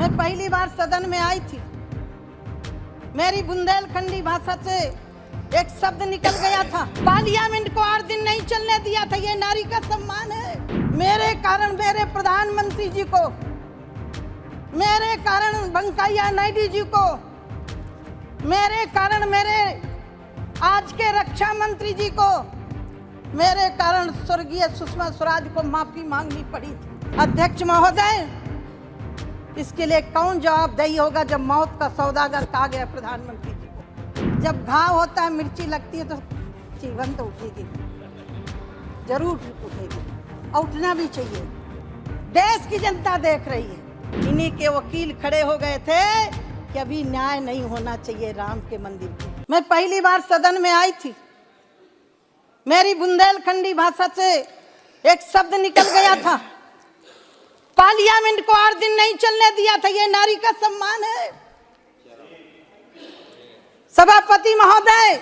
मैं पहली बार सदन में आई थी, मेरी बुंदेलखंडी भाषा से एक शब्द निकल गया था। पार्लियामेंट को 8 दिन नहीं चलने दिया था। ये नारी का सम्मान है। मेरे कारण मेरे प्रधानमंत्री जी को, मेरे कारण वेंकैया नायडू जी को, मेरे कारण मेरे आज के रक्षा मंत्री जी को, मेरे कारण स्वर्गीय सुषमा स्वराज को माफी मांगनी पड़ी थी। अध्यक्ष महोदय, इसके लिए कौन जवाबदेही होगा जब मौत का सौदागर कहा गया प्रधानमंत्री जी को। जब घाव होता है, मिर्ची लगती है तो जीवन तो उठेगी, जरूर उठेगी, उठना भी चाहिए। देश की जनता देख रही है। इन्हीं के वकील खड़े हो गए थे कि अभी न्याय नहीं होना चाहिए राम के मंदिर में। मैं पहली बार सदन में आई थी, मेरी बुंदेलखंडी भाषा से एक शब्द निकल गया था। पार्लियामेंट को 8 दिन नहीं चलने दिया था। ये नारी का सम्मान है। सभापति महोदय,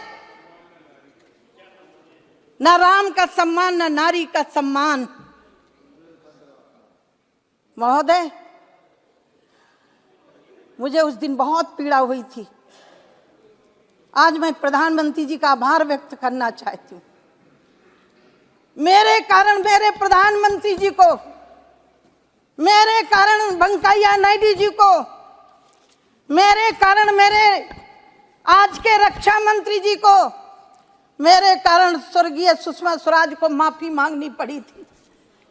न राम का सम्मान न नारी का सम्मान। महोदय, मुझे उस दिन बहुत पीड़ा हुई थी। आज मैं प्रधानमंत्री जी का आभार व्यक्त करना चाहती हूँ। मेरे कारण मेरे प्रधानमंत्री जी को, मेरे कारण वेंकैया नायडू जी को, मेरे कारण मेरे आज के रक्षा मंत्री जी को, मेरे कारण स्वर्गीय सुषमा स्वराज को माफी मांगनी पड़ी थी।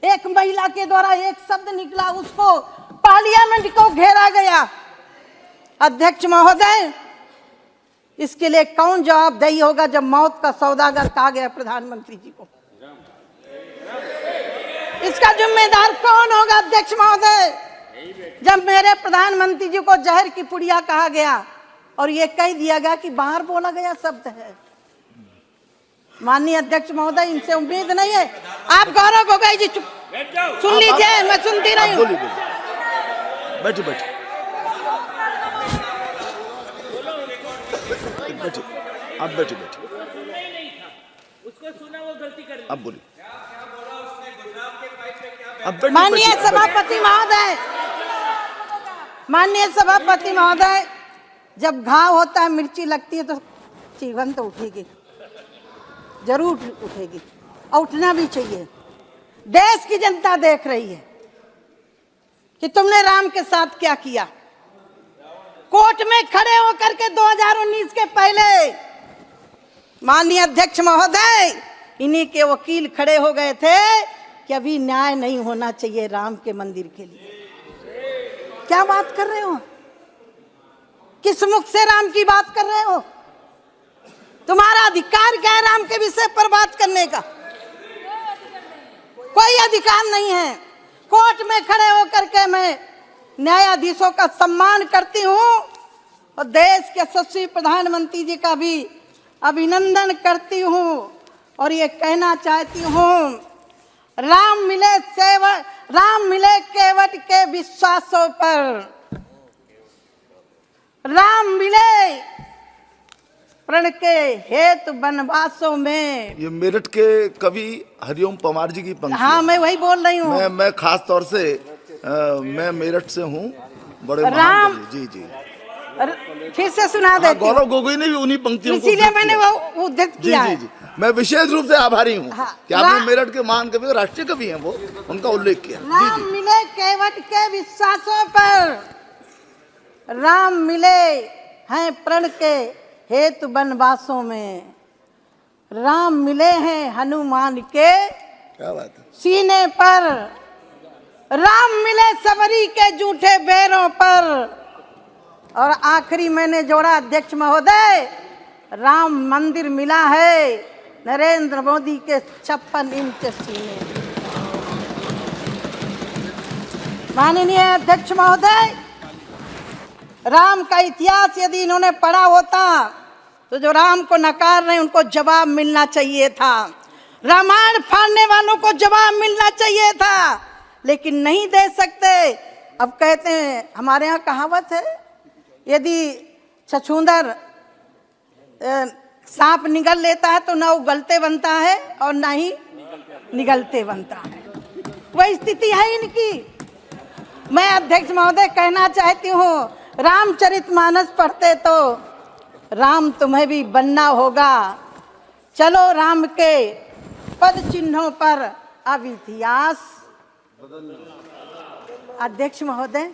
एक महिला के द्वारा एक शब्द निकला, उसको पार्लियामेंट को घेरा गया। अध्यक्ष महोदय, इसके लिए कौन जवाबदेही होगा जब मौत का सौदागर कहा गया प्रधानमंत्री जी को। इसका जिम्मेदार कौन होगा अध्यक्ष महोदय, जब मेरे प्रधानमंत्री जी को जहर की पुड़िया कहा गया और ये कह दिया गया कि बाहर बोला गया शब्द है। माननीय अध्यक्ष महोदय, इनसे उम्मीद नहीं है। आप गौरव गोगोई जी सुन लीजिए, मैं सुनती रही हूँ। बैठिए बैठिए आप बैठिए उसको सुना, वो गलती कर ली। आप बोलिए। माननीय सभापति महोदय, माननीय सभापति महोदय, जब घाव होता है, मिर्ची लगती है तो जीवन तो उठेगी, जरूर उठेगी, और उठना भी चाहिए। देश की जनता देख रही है कि तुमने राम के साथ क्या किया। कोर्ट में खड़े होकर के 2019 के पहले माननीय अध्यक्ष महोदय, इन्हीं के वकील खड़े हो गए थे कि अभी न्याय नहीं होना चाहिए राम के मंदिर के लिए। क्या बात कर रहे हो? किस मुख से राम की बात कर रहे हो? तुम्हारा अधिकार क्या है राम के विषय पर बात करने का? कोई अधिकार नहीं है। कोर्ट में खड़े होकर के मैं न्यायाधीशों का सम्मान करती हूँ और देश के यशस्वी प्रधानमंत्री जी का भी अभिनंदन करती हूँ और ये कहना चाहती हूँ, राम मिले केवट के विश्वासों पर, राम मिले प्रण के हेतु वनवासों में। ये मेरठ के कवि हरिओम पवार जी की पंक्ति। हाँ, मैं वही बोल रही हूँ। मैं खास तौर से मैं मेरठ से हूँ। बड़े राम, जी जी फिर से सुना देती हूँ। गौरव गोगोई ने भी उन्हीं पंक्तियों को, इसीलिए मैंने वो उद्धृत किया है। जी। मैं विशेष रूप से आभारी हूँ कि आपने मेरठ के महान कवि, राष्ट्रीय कवि हैं वो, उनका उल्लेख किया। राम मिले केवट के विश्वासों पर, राम मिले हैं प्रण के हेतु वनवासों में, राम मिले हैं हनुमान के क्या बात है सीने पर, राम मिले सबरी के जूठे बैरों पर। और आखिरी मैंने जोड़ा अध्यक्ष महोदय, राम मंदिर मिला है नरेंद्र मोदी के 56 इंच सीने। माननीय अध्यक्ष महोदय, राम का इतिहास यदि इन्होंने पढ़ा होता तो जो राम को नकार रहे उनको जवाब मिलना चाहिए था। रामायण फाड़ने वालों को जवाब मिलना चाहिए था, लेकिन नहीं दे सकते। अब कहते हैं, हमारे यहाँ कहावत है, यदि छछूंदर सांप निगल लेता है तो ना उगलते बनता है और ना ही निगलते बनता है। वह स्थिति है इनकी। मैं अध्यक्ष महोदय कहना चाहती हूँ, रामचरितमानस पढ़ते तो राम तुम्हें भी बनना होगा। चलो राम के पद चिन्हों पर अब इतिहास। अध्यक्ष महोदय,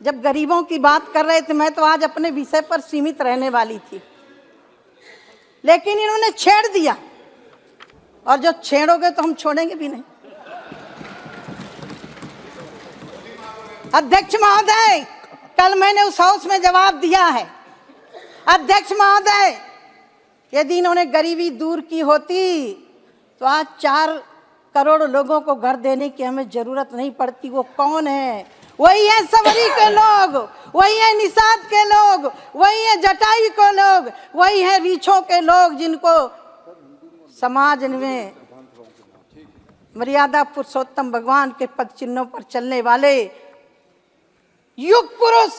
जब गरीबों की बात कर रहे थे, मैं तो आज अपने विषय पर सीमित रहने वाली थी, लेकिन इन्होंने छेड़ दिया, और जो छेड़ोगे तो हम छोड़ेंगे भी नहीं। अध्यक्ष महोदय, कल मैंने उस हाउस में जवाब दिया है। अध्यक्ष महोदय, यदि इन्होंने गरीबी दूर की होती तो आज 4 करोड़ लोगों को घर देने की हमें जरूरत नहीं पड़ती। वो कौन है? वही है सवरी के लोग, वही है निषाद के लोग, वही है जटाई के लोग, वही है रीछों के लोग, जिनको समाज में मर्यादा पुरुषोत्तम भगवान के पद चिन्हों पर चलने वाले युग पुरुष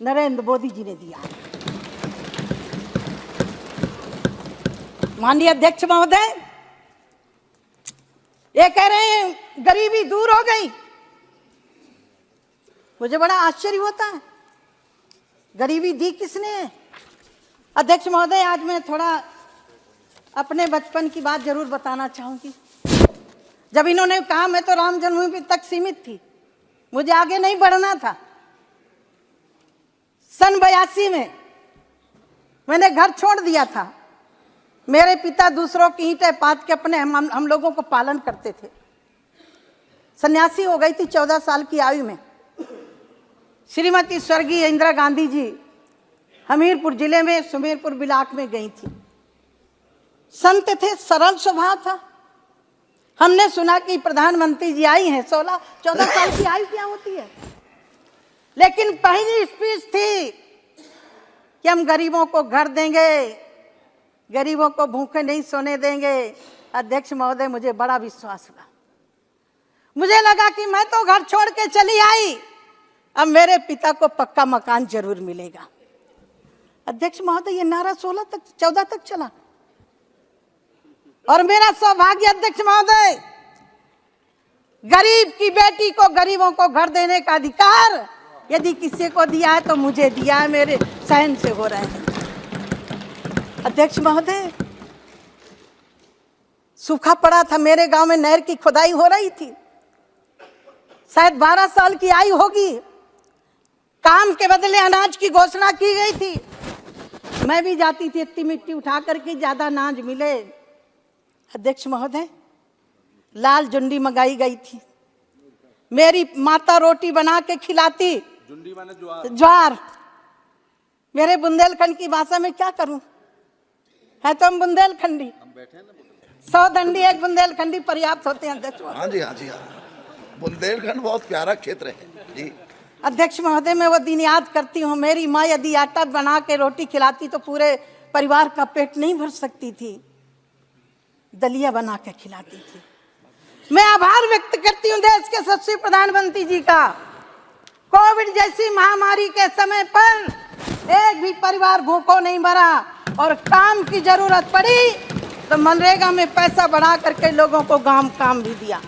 नरेंद्र मोदी जी ने दिया। माननीय अध्यक्ष महोदय, ये कह रहे हैं गरीबी दूर हो गई। मुझे बड़ा आश्चर्य होता है, गरीबी दी किसने? अध्यक्ष महोदय, आज मैं थोड़ा अपने बचपन की बात जरूर बताना चाहूंगी। जब इन्होंने कहा मैं तो राम जन्मभूमि तक सीमित थी, मुझे आगे नहीं बढ़ना था। सन 82 में मैंने घर छोड़ दिया था। मेरे पिता दूसरों की ईंटें पात के अपने हम लोगों को पालन करते थे। सन्यासी हो गई थी 14 साल की आयु में। श्रीमती स्वर्गीय इंदिरा गांधी जी हमीरपुर जिले में सुमेरपुर ब्लॉक में गई थी। संत थे, सरल स्वभाव था। हमने सुना कि प्रधानमंत्री जी आई हैं। 14 साल की आयु क्या होती है? लेकिन पहली स्पीच थी कि हम गरीबों को घर देंगे, गरीबों को भूखे नहीं सोने देंगे। अध्यक्ष महोदय, मुझे बड़ा विश्वास हुआ। मुझे लगा कि मैं तो घर छोड़ के चली आई, अब मेरे पिता को पक्का मकान जरूर मिलेगा। अध्यक्ष महोदय, ये नारा 14 तक चला, और मेरा सौभाग्य अध्यक्ष महोदय, गरीब की बेटी को, गरीबों को घर देने का अधिकार यदि किसी को दिया है तो मुझे दिया है। मेरे सहन से हो रहे हैं। अध्यक्ष महोदय, सूखा पड़ा था मेरे गांव में, नहर की खुदाई हो रही थी। शायद 12 साल की आयु होगी। काम के बदले अनाज की घोषणा की गई थी। मैं भी जाती थी इतनी मिट्टी उठा करके, ज्यादा अनाज मिले। अध्यक्ष महोदय, लाल जुंडी मंगाई गई थी। मेरी माता रोटी बना के खिलाती। जुंडी माने ज्वार। मेरे बुंदेलखंड की भाषा में क्या करूं, है तो हम बुंदेलखंडी। 100 दंडी एक बुंदेलखंडी पर्याप्त होते हैं अध्यक्ष। हाँ जी, हाँ जी, हाँ। बुंदेलखंड बहुत प्यारा क्षेत्र है जी। अध्यक्ष महोदय, मैं वो दिन याद करती हूँ। मेरी माँ यदि आटा बना के रोटी खिलाती तो पूरे परिवार का पेट नहीं भर सकती थी, दलिया बना के खिलाती थी। मैं आभार व्यक्त करती हूँ देश के यशस्वी प्रधानमंत्री जी का। कोविड जैसी महामारी के समय पर एक भी परिवार भूखों नहीं मरा, और काम की जरूरत पड़ी तो मनरेगा में पैसा बढ़ा करके लोगों को काम भी दिया।